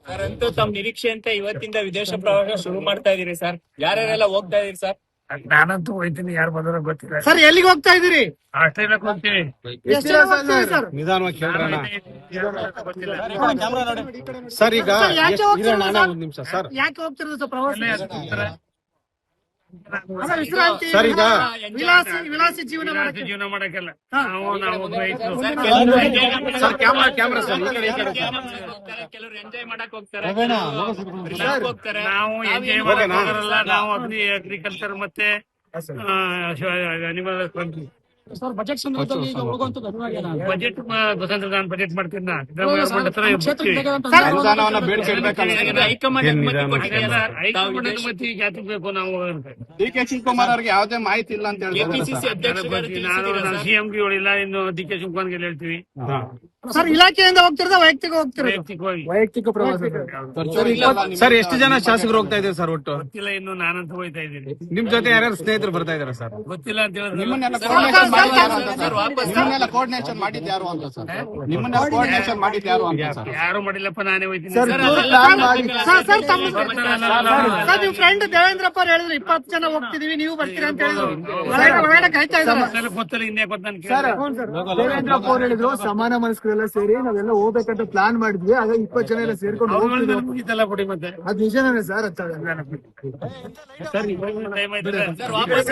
Sir ಅಂತೂ ತಮ್ಮ ನಿರೀಕ್ಷೆ ಅಂತ ಇವತ್ತಿಂದ ವಿದೇಶ ಪ್ರವಾಸ ಶುರು ಮಾಡ್ತಾ ಇದೀರಿ ಸರ್. ಯಾರ್ಯಾರೆಲ್ಲ ಹೋಗ್ತಾ ಇದೀರಿ ಸರ್? ನಾನಂತೂ ಹೋಯ್ತೀನಿ, ಯಾರು ಬಂದ್ರೆ ಗೊತ್ತಿಲ್ಲ. ಸರ್ ಎಲ್ಲಿಗೆ ಹೋಗ್ತಾ ಇದೀರಿ? ಆಸ್ಟ್ರೇಲಿಯಾಕ್ಕೆ ಹೋಗ್ತೀವಿ. ಎಷ್ಟು ಜನ ಹೋಗ್ತೀರಿ ಸರ್? ನಿಧಾನವಾಗಿ ಕೇಳ್ರಣ್ಣ. ಗೊತ್ತಿಲ್ಲ. ಸರ್ ಈಗ ಸರ್, ಯಾಕೆ ಹೋಗ್ತೀರಾ ಇರೋಣ ಸರ್? ಒಂದ್ ನಿಮಿಷ ಸರ್. ಯಾಕೆ ಹೋಗ್ತಿರೋದು ಸರ್ ಪ್ರವಾಸ? ಅಲ್ಲ, ಸರ್ ವಿಶ್ರಾಂತಿ, ಈಗ ವಿಲಾಸಿ ಜೀವನ ಮಾಡಕ್ಕೆ. ಜೀವನ ಮಾಡಕ್ಕೆಲ್ಲ ಹಾ. ನಾವು ರೈತರು. ಸರ್, ಕೆಲವ್ರು enjoy ಸರ್ ಕ್ಯಾಮ್ರಾ ಸರ್ ಈ ಕಡೆ ಈ ಕಡೆ ಸರ್. ಹೋಗ್ತಾರೆ, ಕೆಲವ್ರು ಎಂಜಾಯ್ ಮಾಡಕ್ ಹೋಗ್ತಾರೆ, ಕೆಲವ್ರು relax ಹೋಗ್ತಾರೆ. ನಾವು ಎಂಜಾಯ್ ಮಾಡಲ್ಲ. ನಾವು ಅಗ್ರಿಕಲ್ಚರ್ ಮತ್ತೆ ಅನಿಮಲ್ ಹಸ್ಬೆಂಡ್ರಿ. ಸರ್ ಬಜೆಟ್ ಸಂದರ್ಭದಲ್ಲಿ ಈಗ ಹೋಗುವಂತದ್ದು ಅನಿವಾರ್ಯ. ಬಜೆಟ್ ಬಸಂತ ನಾನು ಬಜೆಟ್ ಮಾಡ್ತೀನಿ ನಾ. ಗವರ್ಮೆಂಟ್ ಹತ್ರ ಇರ್ತೀವಿ. ಅನುದಾನವನ್ನ ಬೇಡ್ಕೊಳ್ಬೇಕಲ್ಲ. ಇದು ಹೈಕಮಾಂಡ್ ಅನುಮತಿ ಕೊಟ್ಟಿದೆ ಸರ್. ತಾವು ಹೈಕಮಾಂಡ್ ವಿದೇಶ- ಅನುಮತಿ ಜಾತಿಗೆ ಬೇಕು ನಾವು ಹೋಗೋದಕ್ಕೆ. ಡಿ.ಕೆ. ಶಿವಕುಮಾರ್ ಅವ್ರಿಗೆ ಯಾವುದೇ ಮಾಹಿತಿ ಇಲ್ಲ ಅಂತ ಹೇಳ್ತಾರೆ ಕೆಪಿಸಿಸಿ ಅಧ್ಯಕ್ಷರು ತಿಳಿಸಿದ್ದೀರಾ ಸರ್? ಸಿಎಂಗೆ ಹೇಳಿಲ್ಲ, ಇನ್ನು ಡಿ.ಕೆ. ಶಿವಕುಮಾರ್ಗೆ ಹೇಳ್ತೀವಿ ಸರ್ ಇಲಾಖೆಯಿಂದ ಹೋಗ್ತಿರೋದ ವೈಯಕ್ತಿಕ ಹೋಗ್ತಿರೋದು? ವೈಯಕ್ತಿಕವಾಗಿ. ವೈಯಕ್ತಿಕ ಪ್ರವಾಸ. ಸರ್ ಎಷ್ಟು ಜನ ಶಾಸಕರು ಹೋಗ್ತಾ ಇದ್ದಾರೆ ಸರ್ ಒಟ್ಟು? ಗೊತ್ತಿಲ್ಲ, ಇನ್ನು ನಾನಂತ ಹೋಗ್ತಾ ಇದ್ದೀನಿ. ನಿಮ್ ಜೊತೆ ಯಾರ್ಯಾರು ಸ್ನೇಹಿತರು ಬರ್ತಾ ಇದಾರೆ ಸರ್? ಗೊತ್ತಿಲ್ಲ ಅಂತ ಹೇಳಿದ್ರೆ ನಿಮ್ಮನ್ನೆಲ್ಲ ಸರ್, ಕೋಆರ್ಡಿನೇಷನ್ ಮಾಡಿದ್ದು ಯಾರು ಅಂತ ಸರ್, ಸರ್? ವಾಪಸ್ ನಿಮ್ಮನ್ನೆಲ್ಲ ಕೋಆರ್ಡಿನೇಷನ್ ಮಾಡಿದ್ದು ಯಾರು ಅಂತ ಸರ್? ನಿಮ್ಮನ್ನೆಲ್ಲ ಕೋಆರ್ಡಿನೇಷನ್ ಮಾಡಿದ್ದು ಯಾರು ಅಂತ ಸರ್? ಯಾರು ಮಾಡಿಲ್ಲಪ್ಪ, ನಾನೇ ಹೋಗ್ತೀನಿ. ಸರ್ ನಿಮ್ ಫ್ರೆಂಡ್ ದೇವೇಂದ್ರಪ್ಪ ಅವ್ರು ಹೇಳಿದ್ರು 20 ಜನ ಹೋಗ್ತಿದೀವಿ, ನೀವು ಬರ್ತೀರಾ ಅಂತ ಹೇಳಿದ್ರು. ಹೊರಗಡೆ ಕಾಯ್ತಾ ಇದ್ದಾರೆ. ಗೊತ್ತಿಲ್ಲ, ಹಿಂದೆ ಗೊತ್ತ ನಾನು ದೇವೇಂದ್ರಪ್ಪ ಅವ್ರು ಹೇಳಿದ್ರು ಸಮಾನ ಮನಸ್ಕರೆಲ್ಲ ಸೇರಿ ನಾವೆಲ್ಲ ಹೋಗ್ಬೇಕಂತ ಪ್ಲಾನ್ ಮಾಡಿದ್ವಿ, ಆಗ 20 ಜನ ಎಲ್ಲ ಸೇರ್ಕೊಂಡು ಹೋಗ್ತಿದ್ವಿ. ಮುಗಿತಲ್ಲ ಬಿಡಿ ಮತ್ತೆ. ಅದ್ ನಿಜನೇ ಸರ್? ಸರ್ ಇವಾಗ ಟೈಮ್ ಆಯ್ತು. ಸರ್, ವಾಪಸ್